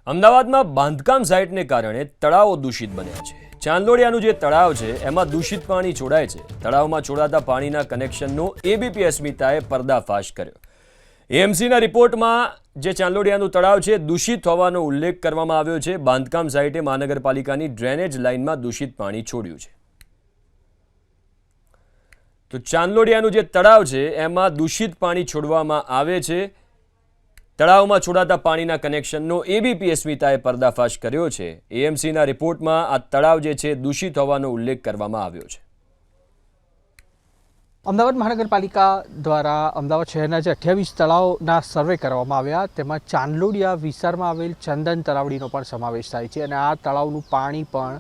અમદાવાદમાં બાંધકામ સાઇટને કારણે તળાવો દૂષિત બન્યા છે। ચાંદલોડિયાનું જે તળાવ છે એમાં દૂષિત પાણી છોડાય છે। તળાવમાં છોડાતા પાણીના કનેક્શનનો એબીપી અસ્મિતાએ પર્દાફાશ કર્યો। એએમસીના રિપોર્ટમાં જે ચાંદલોડિયાનું તળાવ છે દૂષિત હોવાનો ઉલ્લેખ કરવામાં આવ્યો છે। બાંધકામ સાઇટે મહાનગરપાલિકાની ડ્રેનેજ લાઇનમાં દૂષિત પાણી છોડ્યું છે। તો ચાંદલોડિયાનું જે તળાવ છે એમાં દૂષિત પાણી છોડવામાં આવે છે। તળાવમાં છોડાતા પાણીના કનેક્શનનો એબીપી અસ્મિતાએ પર્દાફાશ કર્યો છે। એએમસીના રિપોર્ટમાં આ તળાવ જે છે દૂષિત હોવાનો ઉલ્લેખ કરવામાં આવ્યો છે। અમદાવાદ મહાનગરપાલિકા દ્વારા અમદાવાદ શહેરના જે 28 તળાવના સર્વે કરવામાં આવ્યા તેમાં ચાંદલોડિયા વિસ્તારમાં આવેલ ચંદન તળાવડીનો પણ સમાવેશ થાય છે અને આ તળાવનું પાણી પણ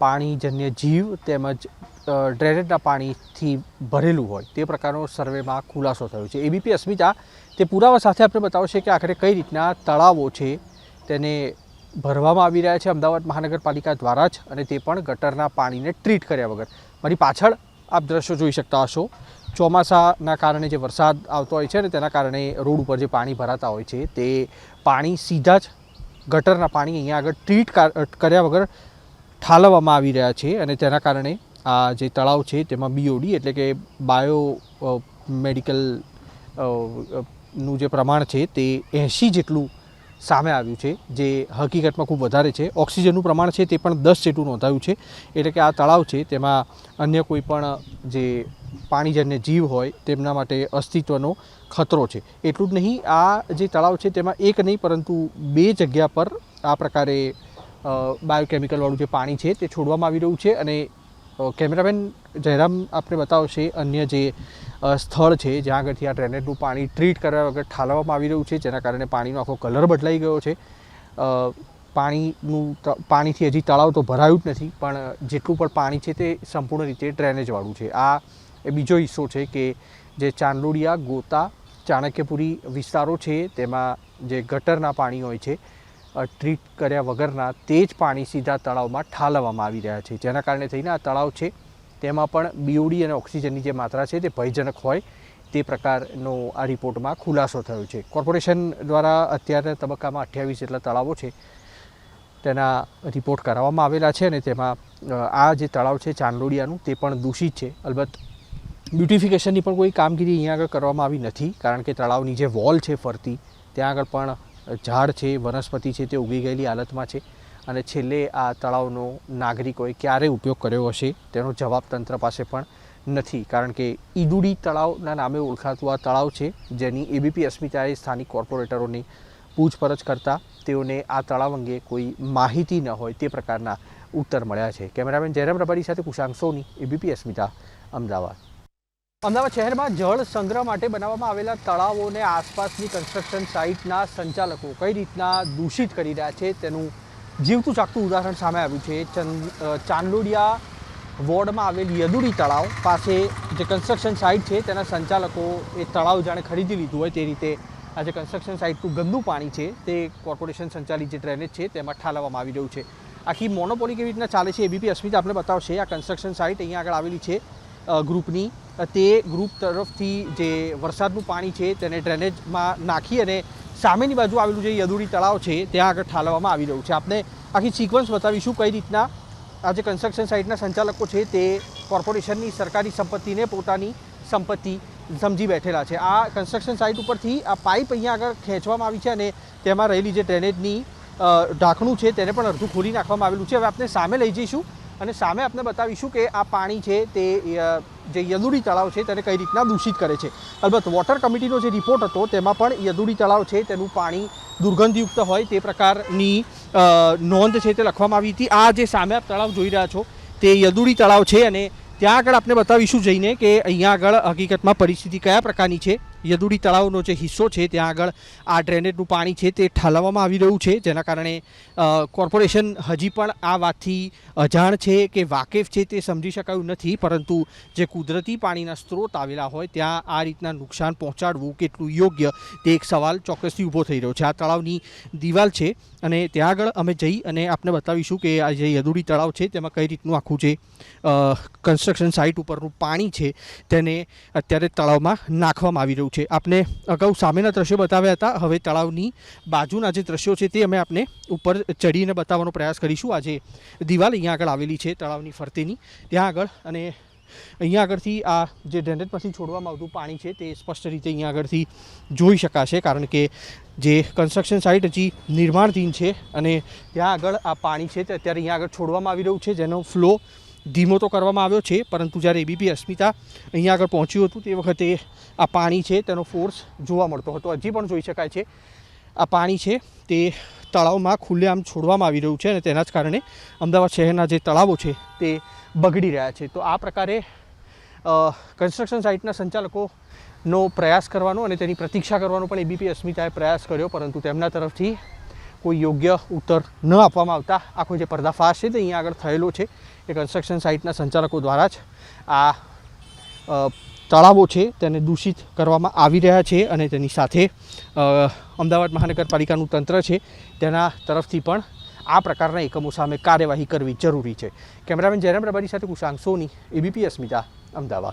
પાણીજન્ય જીવ તેમજ ડ્રેનેજના પાણીથી ભરેલું હોય તે પ્રકારનો સર્વેમાં ખુલાસો થયો છે। એબીપી અસ્મિતા તે પુરાવા સાથે આપણે બતાવશે કે આખરે કઈ રીતના તળાવો છે તેને ભરવામાં આવી રહ્યા છે અમદાવાદ મહાનગરપાલિકા દ્વારા જ, અને તે પણ ગટરના પાણીને ટ્રીટ કર્યા વગર। મારી પાછળ આપ દ્રશ્યો જોઈ શકતા હશો। ચોમાસાના કારણે જે વરસાદ આવતો હોય છે ને તેના કારણે રોડ ઉપર જે પાણી ભરાતા હોય છે તે પાણી સીધા જ ગટરના પાણી અહીંયા આગળ ટ્રીટ કર્યા વગર ઠાલવવામાં આવી રહ્યા છે અને તેના કારણે આ જે તળાવ છે તેમાં બીઓડી એટલે કે બાયો મેડિકલ નું જે પ્રમાણ છે તે 80 જેટલું સામે આવ્યું છે, જે હકીકતમાં ખૂબ વધારે છે। ઓક્સિજનનું પ્રમાણ છે તે પણ 10 જેટલું નોંધાયું છે, એટલે કે આ તળાવ છે તેમાં અન્ય કોઈ પણ જે પાણીજન્ય જીવ હોય તેમના માટે અસ્તિત્વનો ખતરો છે। એટલું જ નહીં, આ જે તળાવ છે તેમાં એક નહીં પરંતુ 2 જગ્યા પર આ પ્રકારે બાયોકેમિકલવાળું જે પાણી છે તે છોડવામાં આવી રહ્યું છે અને કેમેરામેન જયરામ આપણે બતાવશે અન્ય જે સ્થળ છે જ્યાં આગળથી આ ડ્રેનેજનું પાણી ટ્રીટ કર્યા વગર ઠાલવવામાં આવી રહ્યું છે, જેના કારણે પાણીનો આખો કલર બદલાઈ ગયો છે। પાણીથી હજી તળાવ તો ભરાયું જ નથી, પણ જેટલું પણ પાણી છે તે સંપૂર્ણ રીતે ડ્રેનેજવાળું છે। આ એ બીજો હિસ્સો છે કે જે ચાંદલોડિયા, ગોતા, ચાણક્યપુરી વિસ્તારો છે તેમાં જે ગટરના પાણી હોય છે ટ્રીટ કર્યા વગરના તે જ પાણી સીધા તળાવમાં ઠાલવવામાં આવી રહ્યા છે, જેના કારણે થઈને આ તળાવ છે તેમાં પણ બીઓડી અને ઓક્સિજનની જે માત્રા છે તે ભયજનક હોય તે પ્રકારનો આ રિપોર્ટમાં ખુલાસો થયો છે। કોર્પોરેશન દ્વારા અત્યારના તબક્કામાં 28 જેટલા તળાવો છે તેના રિપોર્ટ કરાવવામાં આવેલા છે અને તેમાં આ જે તળાવ છે ચાંદલોડિયાનું તે પણ દૂષિત છે। અલબત્ત બ્યુટિફિકેશનની પણ કોઈ કામગીરી અહીંયા આગળ કરવામાં આવી નથી, કારણ કે તળાવની જે વોલ છે ફરતી ત્યાં આગળ પણ ઝાડ છે, વનસ્પતિ છે તે ઉગી ગયેલી હાલતમાં છે અને છેલ્લે આ તળાવનો નાગરિકોએ ક્યારે ઉપયોગ કર્યો હશે તેનો જવાબ તંત્ર પાસે પણ નથી, કારણ કે ઈડુડી તળાવના નામે ઓળખાતું આ તળાવ છે જેની એબીપી અસ્મિતાએ સ્થાનિક કોર્પોરેટરોની પૂછપરછ કરતા તેઓને આ તળાવ અંગે કોઈ માહિતી ન હોય તે પ્રકારના ઉત્તર મળ્યા છે। કેમેરામેન જયરામ રબારી સાથે કુશાંક સોની, એબીપી અસ્મિતા, અમદાવાદ। અમદાવાદ શહેરમાં જળ સંગ્રહ માટે બનાવવામાં આવેલા તળાવોને આસપાસની કન્સ્ટ્રક્શન સાઇટના સંચાલકો કઈ રીતના દૂષિત કરી રહ્યા છે તેનું જીવતું ચાકતું ઉદાહરણ સામે આવ્યું છે। ચાંદલોડિયા વોર્ડમાં આવેલ યદુડી તળાવ પાસે જે કન્સ્ટ્રક્શન સાઇટ છે તેના સંચાલકો એ તળાવ જાણે ખરીદી લીધું હોય તે રીતે આ જે કન્સ્ટ્રક્શન સાઇટનું ગંદુ પાણી છે તે કોર્પોરેશન સંચાલિત જે ડ્રેનેજ છે તેમાં ઠાલવવામાં આવી રહ્યું છે। આખી મોનોપોલી કેવી રીતના ચાલે છે એબીપી અસ્મિતા આપણે બતાવશે। આ કન્સ્ટ્રક્શન સાઇટ અહીંયા આગળ આવેલી છે ગ્રુપની, તે ગ્રુપ તરફથી જે વરસાદનું પાણી છે તેને ડ્રેનેજમાં નાખી અને સામેની બાજુ આવેલું જે યદુડી તળાવ છે ત્યાં આગળ ઠાલવવામાં આવી રહ્યું છે। આપણે આખી સિક્વન્સ બતાવીશું કઈ રીતના આ જે કન્સ્ટ્રક્શન સાઇટના સંચાલકો છે તે કોર્પોરેશનની સરકારી સંપત્તિને પોતાની સંપત્તિ સમજી બેઠેલા છે। આ કન્સ્ટ્રક્શન સાઇટ ઉપરથી આ પાઇપ અહીંયા આગળ ખેંચવામાં આવી છે અને તેમાં રહેલી જે ડ્રેનેજની ઢાંકણું છે તેને પણ અડધું ખોલી નાખવામાં આવેલું છે। હવે આપણે સામે લઈ જઈશું અને સામે આપણે બતાવીશું કે આ પાણી છે તે જે યદુડી તળાવ છે તેને કઈ રીતના દૂષિત કરે છે। અલબત્ત વોટર કમિટીનો જે રિપોર્ટ હતો તેમાં પણ યદુડી તળાવ છે તેનું પાણી દુર્ગંધયુક્ત હોય તે પ્રકારની નોંધ છે તે લખવામાં આવી હતી। આ જે સામે આપ તળાવ જોઈ રહ્યા છો તે યદુડી તળાવ છે અને ત્યાં આગળ આપણે બતાવીશું જઈને કે અહીંયા આગળ હકીકતમાં પરિસ્થિતિ કયા પ્રકારની છે। યદુડી તળાવનો જે હિસ્સો છે ત્યાં આગળ આ ડ્રેનેજનું પાણી છે તે ઠાલવવામાં આવી રહ્યું છે, જેના કારણે કોર્પોરેશન હજી પણ આ વાતથી અજાણ છે કે વાકેફ છે તે સમજી શકાયું નથી, પરંતુ જે કુદરતી પાણીના સ્ત્રોત આવેલા હોય ત્યાં આ રીતના નુકસાન પહોંચાડવું કેટલું યોગ્ય તે એક સવાલ ચોક્કસથી ઊભો થઈ રહ્યો છે। આ તળાવની દિવાલ છે અને ત્યાં આગળ અમે જઈ અને આપને બતાવીશું કે આ જે યદુડી તળાવ છે તેમાં કઈ રીતનું આખું જે કન્સ્ટ્રક્શન સાઇટ ઉપરનું પાણી છે તેને અત્યારે તળાવમાં નાખવામાં આવી રહ્યું છે। છે. આપને અગાઉ સામેના દ્રશ્યો બતાવ્યા હતા, હવે તળાવની બાજુના જે દ્રશ્યો છે તે અમે આપને ઉપર ચડીને બતાવવાનો પ્રયાસ કરીશું. આ જે દિવાલ અહીંયા આગળ આવેલી છે તળાવની ફરતેની, ત્યાં આગળ, અને અહીંયા આગળથી આ જે ડ્રેનેજમાંથી છોડવામાં આવતું પાણી છે તે સ્પષ્ટ રીતે અહીંયા આગળથી જોઈ શકાશે, કારણ કે જે કન્સ્ટ્રક્શન સાઇટ હજી નિર્માણધીન છે અને ત્યાં આગળ આ પાણી છે તે અત્યારે અહીંયા આગળ છોડવામાં આવી રહ્યું છે, જેનો ફ્લો ધીમો તો કરવામાં આવ્યો છે, પરંતુ જ્યારે એબીપી અસ્મિતા અહીંયા આગળ પહોંચ્યું હતું તે વખતે આ પાણી છે તેનો ફોર્સ જોવા મળતો હતો. હજી પણ જોઈ શકાય છે આ પાણી છે તે તળાવમાં ખુલ્લેઆમ છોડવામાં આવી રહ્યું છે અને તેના જ કારણે અમદાવાદ શહેરના જે તળાવો છે તે બગડી રહ્યા છે. તો આ પ્રકારે કન્સ્ટ્રક્શન સાઇટના સંચાલકોનો પ્રયાસ કરવાનો અને તેની પ્રતીક્ષા કરવાનો પણ એબીપી અસ્મિતાએ પ્રયાસ કર્યો, પરંતુ તેમના તરફથી કોઈ યોગ્ય ઉત્તર ન આપવામાં આવતા આખો જે પર્દાફાશ છે તે અહીંયા આગળ થયેલો છે. એ કન્સ્ટ્રક્શન સાઇટના સંચાલકો દ્વારા જ આ તળાવો છે તેને દૂષિત કરવામાં આવી રહ્યા છે અને તેની સાથે અમદાવાદ મહાનગરપાલિકાનું તંત્ર છે તેના તરફથી પણ આ પ્રકારના એકમો સામે કાર્યવાહી કરવી જરૂરી છે. કેમેરામેન જયરામ રબારી સાથે કુશાંક સોની, એબીપી અસ્મિતા, અમદાવાદ.